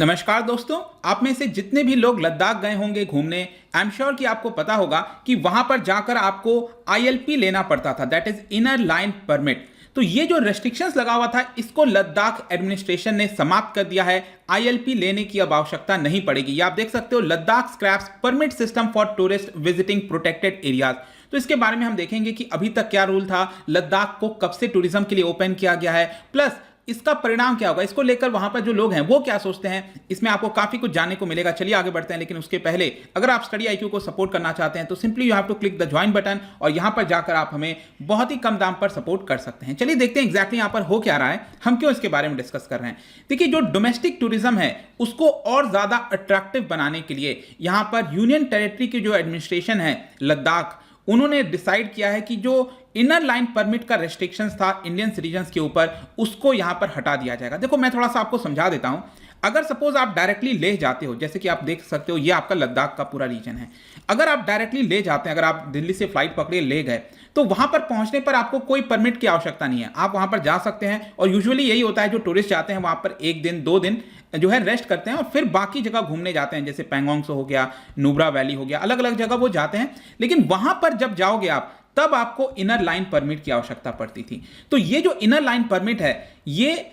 नमस्कार दोस्तों, आप में से जितने भी लोग लद्दाख गए होंगे घूमने, आई एम श्योर कि आपको पता होगा कि वहां पर जाकर आपको आईएलपी लेना पड़ता था, that is inner line permit. तो ये जो रेस्ट्रिक्शंस लगा हुआ था, इसको लद्दाख एडमिनिस्ट्रेशन ने समाप्त कर दिया है। आईएलपी लेने की अब आवश्यकता नहीं पड़ेगी। ये आप देख सकते हो, Ladakh scraps permit system for tourist visiting protected areas. तो इसके बारे में हम देखेंगे कि अभी तक क्या रूल था, लद्दाख को कब से टूरिज्म के लिए ओपन किया गया है, प्लस इसका परिणाम क्या होगा, इसको लेकर वहां पर जो लोग हैं वो क्या सोचते हैं। इसमें आपको काफी कुछ जानने को मिलेगा। चलिए आगे बढ़ते हैं, लेकिन उसके पहले अगर आप स्टडी आईक्यू को सपोर्ट करना चाहते हैं तो simply you have to click the join button और यहां पर जाकर आप हमें बहुत ही कम दाम पर सपोर्ट कर सकते हैं। चलिए देखते हैं एग्जैक्टली यहां पर हो क्या रहा है, हम क्यों इसके बारे में डिस्कस कर रहे हैं। देखिए, जो डोमेस्टिक टूरिज्म है उसको और ज्यादा अट्रैक्टिव बनाने के लिए यहां पर यूनियन टेरिटरी की जो एडमिनिस्ट्रेशन है लद्दाख, उन्होंने डिसाइड किया है कि जो इनर लाइन परमिट का रेस्ट्रिक्शंस था इंडियन सिटीजन्स के ऊपर, उसको यहां पर हटा दिया जाएगा। देखो, मैं थोड़ा सा आपको समझा देता हूं। अगर सपोज आप डायरेक्टली लेह जाते हो, जैसे कि आप देख सकते हो ये आपका लद्दाख का पूरा रीजन है। अगर आप डायरेक्टली ले जाते हैं, अगर आप दिल्ली से फ्लाइट पकड़े ले गए, तो वहां पर पहुंचने पर आपको कोई परमिट की आवश्यकता नहीं है। आप वहां पर जा सकते हैं और यूजुअली यही होता है, जो टूरिस्ट जाते हैं वहां पर एक दिन 2 दिन जो है रेस्ट करते हैं और फिर बाकी जगह घूमने जाते हैं, जैसे पैंगोंग हो गया, नुब्रा वैली हो गया, अलग अलग जगह वो जाते हैं। लेकिन वहां पर जब जाओगे आप, तब आपको इनर लाइन परमिट की आवश्यकता पड़ती थी। तो ये जो इनर लाइन परमिट है, ये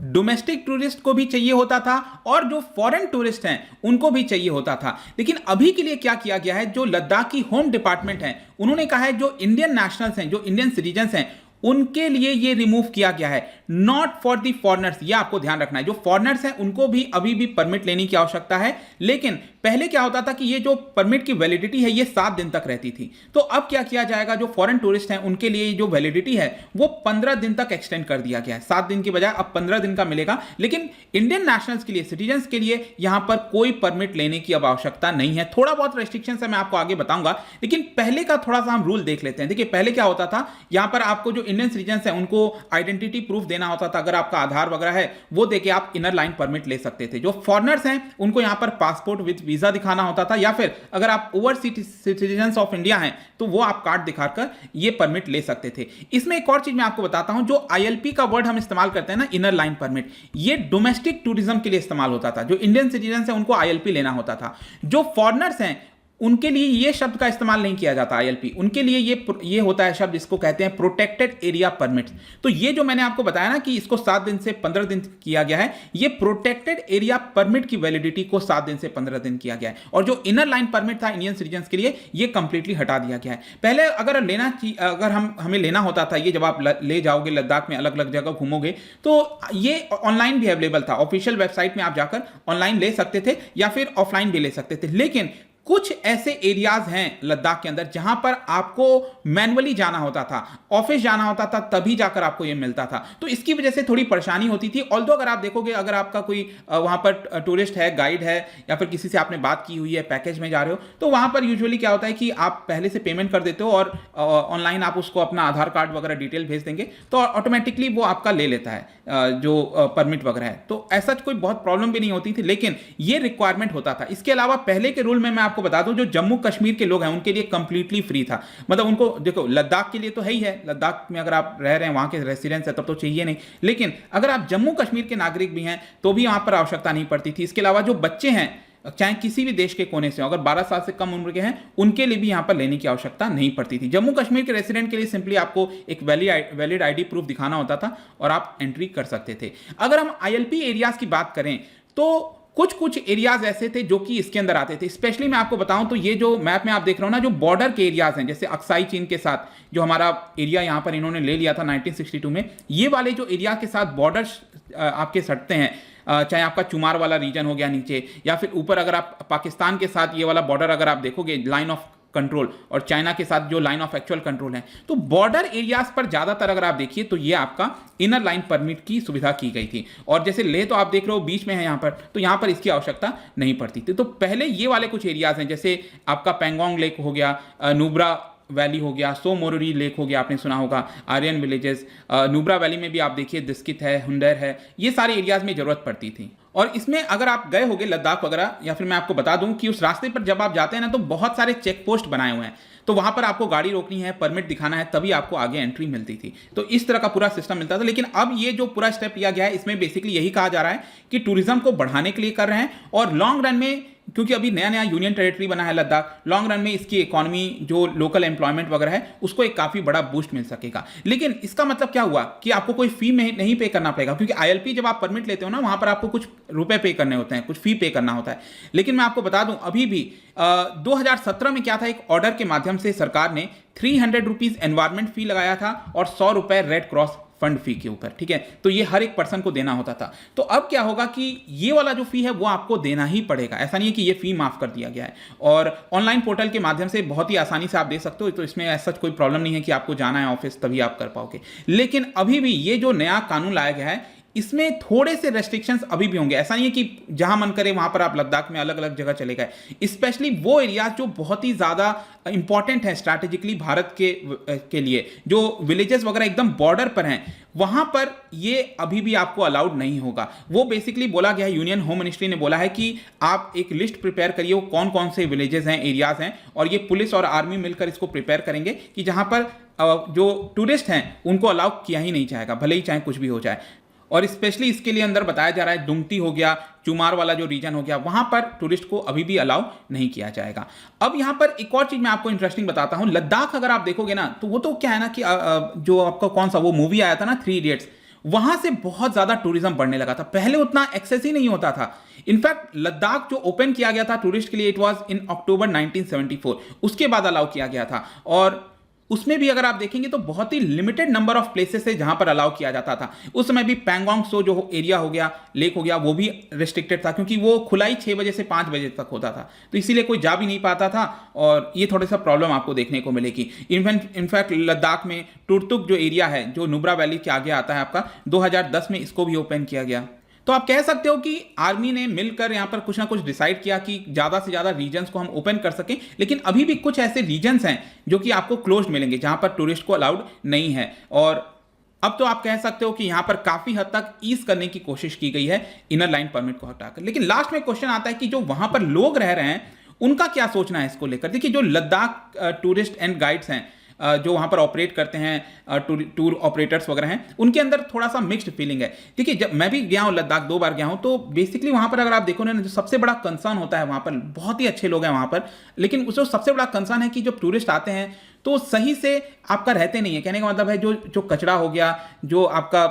डोमेस्टिक टूरिस्ट को भी चाहिए होता था और जो फॉरेन टूरिस्ट हैं उनको भी चाहिए होता था। लेकिन अभी के लिए क्या किया गया है, जो लद्दाख की होम डिपार्टमेंट है उन्होंने कहा है जो इंडियन नेशनल्स हैं, जो इंडियन सिटीजन्स हैं, उनके लिए ये रिमूव किया गया है, नॉट फॉर दी फॉरनर्स। ये आपको ध्यान रखना है, जो फॉरनर्स हैं उनको भी अभी भी परमिट लेने की आवश्यकता है। लेकिन पहले क्या होता था कि ये जो परमिट की वैलिडिटी है ये 7 दिन तक रहती थी। तो अब क्या किया जाएगा, जो फॉरेन टूरिस्ट हैं उनके लिए जो वैलिडिटी है वो 15 दिन तक एक्सटेंड कर दिया गया है। 7 दिन की बजाय अब 15 दिन का मिलेगा। लेकिन इंडियन नेशनल्स के लिए, सिटीजन्स के लिए यहां पर कोई परमिट लेने की अब आवश्यकता नहीं है। थोड़ा बहुत रेस्ट्रिक्शन है, मैं आपको आगे बताऊंगा, लेकिन पहले का थोड़ा सा हम रूल देख लेते हैं। देखिए, पहले क्या होता था, यहां पर आपको जो इंडियन सिटीजन्स हैं उनको आइडेंटिटी प्रूफ देना होता था। अगर आपका आधार वगैरह है वो देके आप इनर लाइन परमिट ले सकते थे। जो फॉरनर्स हैं उनको यहां पर पासपोर्ट विद वीजा दिखाना होता था, या फिर अगर आप ओवरसीज सिटीजन्स ऑफ इंडिया हैं तो वो आप कार्ड दिखाकर ये परमिट ले सकते थे। इसमें एक और चीज मैं आपको बताता हूं, जो आईएलपी का वर्ड हम इस्तेमाल करते हैं ना, इनर लाइन परमिट, ये डोमेस्टिक टूरिज्म के लिए इस्तेमाल होता था। जो इंडियन सिटीजन्स हैं उनको आईएलपी लेना होता था। जो फॉरनर्स हैं उनके लिए ये शब्द का इस्तेमाल नहीं किया जाता आईएलपी, उनके लिए ये होता है शब्द, इसको कहते हैं प्रोटेक्टेड एरिया परमिट। तो ये जो मैंने आपको बताया ना कि इसको 7 दिन से 15 दिन किया गया है, ये प्रोटेक्टेड एरिया परमिट की वैलिडिटी को 7 दिन से 15 दिन किया गया है। और जो इनर लाइन परमिट था इंडियन सिटीजन्स के लिए, ये कंप्लीटली हटा दिया गया है। पहले अगर हमें लेना होता था ये, जब आप ले जाओगे लद्दाख में, अलग अलग जगह घूमोगे, तो ये ऑनलाइन भी अवेलेबल था। ऑफिशियल वेबसाइट में आप जाकर ऑनलाइन ले सकते थे या फिर ऑफलाइन भी ले सकते थे। लेकिन कुछ ऐसे एरियाज हैं लद्दाख के अंदर जहां पर आपको मैनुअली जाना होता था, ऑफिस जाना होता था, तभी जाकर आपको यह मिलता था। तो इसकी वजह से थोड़ी परेशानी होती थी। ऑल्दो अगर आप देखोगे, अगर आपका कोई वहां पर टूरिस्ट है, गाइड है, या फिर किसी से आपने बात की हुई है, पैकेज में जा रहे हो, तो वहां पर यूजुअली क्या होता है कि आप पहले से पेमेंट कर देते हो और ऑनलाइन आप उसको अपना आधार कार्ड वगैरह डिटेल भेज देंगे तो ऑटोमेटिकली वो आपका ले लेता है जो परमिट वगैरह है। तो ऐसा कोई बहुत प्रॉब्लम भी नहीं होती थी, लेकिन ये रिक्वायरमेंट होता था। इसके अलावा पहले के रूल में मैं आपको बता दूं, जो जम्मू कश्मीर के लोग हैं उनके लिए कंप्लीटली फ्री था। मतलब उनको, देखो, लद्दाख के लिए तो है ही है, लद्दाख में अगर आप रह रहे हैं, वहां के रेसिडेंस है, तब तो चाहिए नहीं। लेकिन अगर आप जम्मू कश्मीर के नागरिक भी हैं तो भी वहां पर आवश्यकता नहीं पड़ती थी। इसके अलावा जो बच्चे हैं, चाहे किसी भी देश के कोने से, अगर 12 साल से कम उम्र के हैं, उनके लिए भी यहां पर लेने की आवश्यकता नहीं पड़ती थी। जम्मू कश्मीर के रेसिडेंट के लिए सिंपली आपको एक वैलिड आईडी प्रूफ दिखाना होता था और आप एंट्री कर सकते थे। अगर हम आईएलपी एरियाज की बात करें तो कुछ एरियाज ऐसे थे जो कि इसके अंदर आते थे। स्पेशली मैं आपको बताऊं तो ये जो मैप में आप देख रहे हो ना, जो बॉर्डर के एरियाज हैं, जैसे अक्साई चीन के साथ जो हमारा एरिया यहां पर इन्होंने ले लिया था 1962 में, ये वाले जो एरिया के साथ बॉर्डर आपके सटते हैं, चाहे आपका चुमार वाला रीजन हो गया नीचे, या फिर ऊपर अगर आप पाकिस्तान के साथ ये वाला बॉर्डर अगर आप देखोगे, लाइन ऑफ कंट्रोल, और चाइना के साथ जो लाइन ऑफ एक्चुअल कंट्रोल है, तो बॉर्डर एरियाज पर ज्यादातर अगर आप देखिए तो ये आपका इनर लाइन परमिट की सुविधा की गई थी। और जैसे लेह तो आप देख रहे हो बीच में है यहां पर, तो यहां पर इसकी आवश्यकता नहीं पड़ती थी। तो पहले ये वाले कुछ एरियाज हैं, जैसे आपका पैंगोंग लेक हो गया, नुब्रा वैली हो गया, सो मोरोरी लेक हो गया, आपने सुना होगा, आर्यन विलेजेस, नुब्रा वैली में भी आप देखिए दिस्कित है, हुंडर है, ये सारे एरियाज में जरूरत पड़ती थी। और इसमें अगर आप गए होगे लद्दाख वगैरह, या फिर मैं आपको बता दूं कि उस रास्ते पर जब आप जाते हैं ना तो बहुत सारे चेक पोस्ट बनाए हुए हैं, तो वहां पर आपको गाड़ी रोकनी है, परमिट दिखाना है, तभी आपको आगे एंट्री मिलती थी। तो इस तरह का पूरा सिस्टम मिलता था। लेकिन अब ये जो पूरा स्टेप लिया गया है, इसमें बेसिकली यही कहा जा रहा है कि टूरिज्म को बढ़ाने के लिए कर रहे हैं, और लॉन्ग रन में, क्योंकि अभी नया नया यूनियन टेरिटरी बना है लद्दाख, लॉन्ग रन में इसकी इकोनॉमी जो लोकल एम्प्लॉयमेंट वगैरह है उसको एक काफी बड़ा बूस्ट मिल सकेगा। लेकिन इसका मतलब क्या हुआ कि आपको कोई फी में नहीं पे करना पड़ेगा, क्योंकि आईएलपी जब आप परमिट लेते हो ना, वहां पर आपको कुछ रुपए पे करने होते हैं, कुछ फी पे करना होता है। लेकिन मैं आपको बता दूं, अभी भी 2017 में क्या था, एक ऑर्डर के माध्यम से सरकार ने 300 रुपीज एनवायरमेंट फी लगाया था और 100 रुपए रेड क्रॉस फंड फी के ऊपर, ठीक है। तो ये हर एक पर्सन को देना होता था। तो अब क्या होगा कि ये वाला जो फी है वो आपको देना ही पड़ेगा, ऐसा नहीं है कि ये फी माफ कर दिया गया है। और ऑनलाइन पोर्टल के माध्यम से बहुत ही आसानी से आप दे सकते हो, तो इसमें ऐसा कोई प्रॉब्लम नहीं है कि आपको जाना है ऑफिस तभी आप कर पाओगे। लेकिन अभी भी ये जो नया कानून लाया गया है, इसमें थोड़े से रेस्ट्रिक्शंस अभी भी होंगे। ऐसा नहीं है कि जहां मन करे वहां पर आप लद्दाख में अलग अलग जगह चले गए। स्पेशली वो एरियाज जो बहुत ही ज्यादा इंपॉर्टेंट है स्ट्रैटेजिकली भारत के लिए, जो विलेजेस वगैरह एकदम बॉर्डर पर हैं, वहां पर ये अभी भी आपको अलाउड नहीं होगा। वो बेसिकली बोला गया है, यूनियन होम मिनिस्ट्री ने बोला है कि आप एक लिस्ट प्रिपेयर करिए, वो कौन कौन से विलेजेस हैं, एरियाज हैं, और ये पुलिस और आर्मी मिलकर इसको प्रिपेयर करेंगे कि जहां पर जो टूरिस्ट हैं उनको अलाउ किया ही नहीं जाएगा, भले ही चाहे कुछ भी हो जाए। और स्पेशली इसके लिए अंदर बताया जा रहा है दुमती हो गया, चुमार वाला जो रीजन हो गया, वहां पर टूरिस्ट को अभी भी अलाउ नहीं किया जाएगा। अब यहां पर एक और चीज मैं आपको इंटरेस्टिंग बताता हूं। लद्दाख अगर आप देखोगे ना, तो वो तो क्या है ना कि जो आपका कौन सा वो मूवी आया था ना, 3 इडियट्स, वहां से बहुत ज्यादा टूरिज्म बढ़ने लगा था। पहले उतना एक्सेस ही नहीं होता था। इनफैक्ट लद्दाख जो ओपन किया गया था टूरिस्ट के लिए, इट वाज इन अक्टूबर 1974, उसके बाद अलाउ किया गया था। और उसमें भी अगर आप देखेंगे तो बहुत ही लिमिटेड नंबर ऑफ प्लेसेस है जहां पर अलाउ किया जाता था। उस समय भी पैंगोंग सो जो एरिया हो गया, लेक हो गया, वो भी रिस्ट्रिक्टेड था, क्योंकि वो खुलाई 6 बजे से 5 बजे तक होता था, तो इसीलिए कोई जा भी नहीं पाता था। और ये थोड़ा सा प्रॉब्लम आपको देखने को मिलेगी। इनफैक्ट लद्दाख में टुरतुक जो एरिया है, जो नुब्रा वैली के आगे आता है आपका, 2010 में इसको भी ओपन किया गया। तो आप कह सकते हो कि आर्मी ने मिलकर यहां पर कुछ ना कुछ डिसाइड किया कि ज्यादा से ज्यादा रीजन्स को हम ओपन कर सकें। लेकिन अभी भी कुछ ऐसे रीजन्स हैं जो कि आपको क्लोज्ड मिलेंगे, जहां पर टूरिस्ट को अलाउड नहीं है। और अब तो आप कह सकते हो कि यहां पर काफी हद तक ईज करने की कोशिश की गई है इनर लाइन परमिट को हटाकर। लेकिन लास्ट में क्वेश्चन आता है कि जो वहां पर लोग रह रहे हैं उनका क्या सोचना है इसको लेकर। देखिए, जो लद्दाख टूरिस्ट एंड गाइड्स हैं, जो वहाँ पर ऑपरेट करते हैं, टूर ऑपरेटर्स वगैरह हैं, उनके अंदर थोड़ा सा मिक्स्ड फीलिंग है। देखिए, जब मैं भी गया हूँ लद्दाख, 2 बार गया हूँ, तो बेसिकली वहाँ पर अगर आप देखो ना, जो सबसे बड़ा कंसर्न होता है वहाँ पर, बहुत ही अच्छे लोग हैं वहाँ पर, लेकिन उसको सबसे बड़ा कंसर्न है कि जब टूरिस्ट आते हैं तो सही से आपका रहते नहीं है। कहने का मतलब है जो कचरा हो गया, जो आपका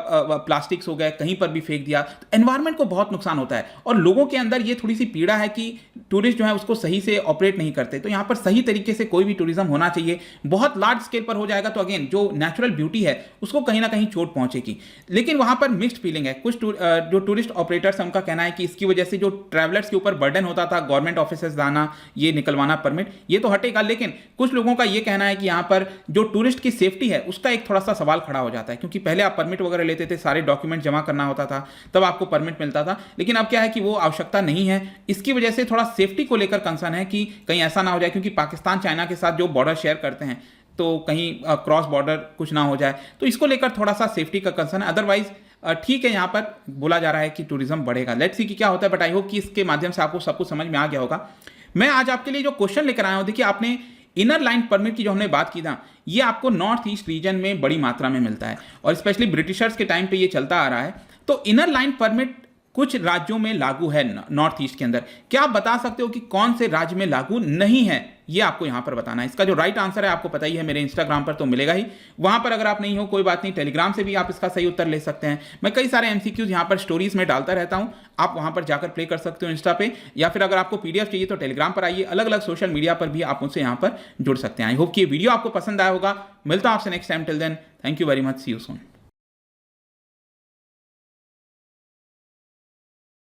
प्लास्टिक्स हो गए, कहीं पर भी फेंक दिया, तो एनवायरनमेंट को बहुत नुकसान होता है। और लोगों के अंदर ये थोड़ी सी पीड़ा है कि टूरिस्ट जो है उसको सही से ऑपरेट नहीं करते। तो यहाँ पर सही तरीके से कोई भी टूरिज्म होना चाहिए। बहुत लार्ज स्केल पर हो जाएगा तो अगेन जो नेचुरल ब्यूटी है उसको कहीं ना कहीं चोट पहुंचेगी। लेकिन वहां पर मिक्स्ड फीलिंग है। कुछ जो टूरिस्ट ऑपरेटर्स हैं उनका कहना है कि इसकी वजह से जो ट्रैवलर्स के ऊपर बर्डन होता था, गवर्नमेंट ऑफिसेस जाना, ये निकलवाना परमिट, ये तो हटेगा। लेकिन कुछ लोगों का ये कहना है कि यहाँ पर जो टूरिस्ट की सेफ्टी है उसका एक थोड़ा सा सवाल खड़ा हो जाता है, क्योंकि पहले आप परमिट वगैरह लेते थे, सारे डॉक्यूमेंट जमा करना होता था, तब आपको परमिट मिलता था। लेकिन अब क्या है कि वो आवश्यकता नहीं है। इसकी वजह से थोड़ा सेफ्टी को लेकर कंसर्न है कि कहीं ऐसा ना हो जाए, क्योंकि पाकिस्तान चाइना के साथ जो बॉर्डर शेयर करते हैं तो कहीं क्रॉस बॉर्डर कुछ ना हो जाए, तो इसको लेकर थोड़ा सा सेफ्टी का कंसर्न है। अदरवाइज ठीक है, यहाँ पर बोला जा रहा है कि टूरिज्म बढ़ेगा। लेट्स सी कि क्या होता है, बट आई होप कि इसके माध्यम से आपको सब कुछ समझ में आ गया होगा। मैं आज आपके लिए जो क्वेश्चन लेकर आया हूँ, देखिए, आपने इनर लाइन परमिट की जो हमने बात की था, ये आपको नॉर्थ ईस्ट रीजन में बड़ी मात्रा में मिलता है, और स्पेशली ब्रिटिशर्स के टाइम पे ये चलता आ रहा है। तो इनर लाइन परमिट कुछ राज्यों में लागू है नॉर्थ ईस्ट के अंदर। क्या आप बता सकते हो कि कौन से राज्य में लागू नहीं है? ये आपको यहां पर बताना है। इसका जो राइट आंसर है आपको पता ही है, मेरे इंस्टाग्राम पर तो मिलेगा ही। वहां पर अगर आप नहीं हो कोई बात नहीं, टेलीग्राम से भी आप इसका सही उत्तर ले सकते हैं। मैं कई सारे एमसीक्यूज यहां पर स्टोरीज में डालता रहता हूं, आप वहां पर जाकर प्ले कर सकते हो इंस्टा पे, या फिर अगर आपको पीडीएफ चाहिए तो टेलीग्राम पर आइए। अलग अलग सोशल मीडिया पर भी आप उनसे यहां पर जुड़ सकते हैं। आई होप कि ये वीडियो आपको पसंद आया होगा। मिलता हूं आपसे next time. Till then, thank you very much, see you soon.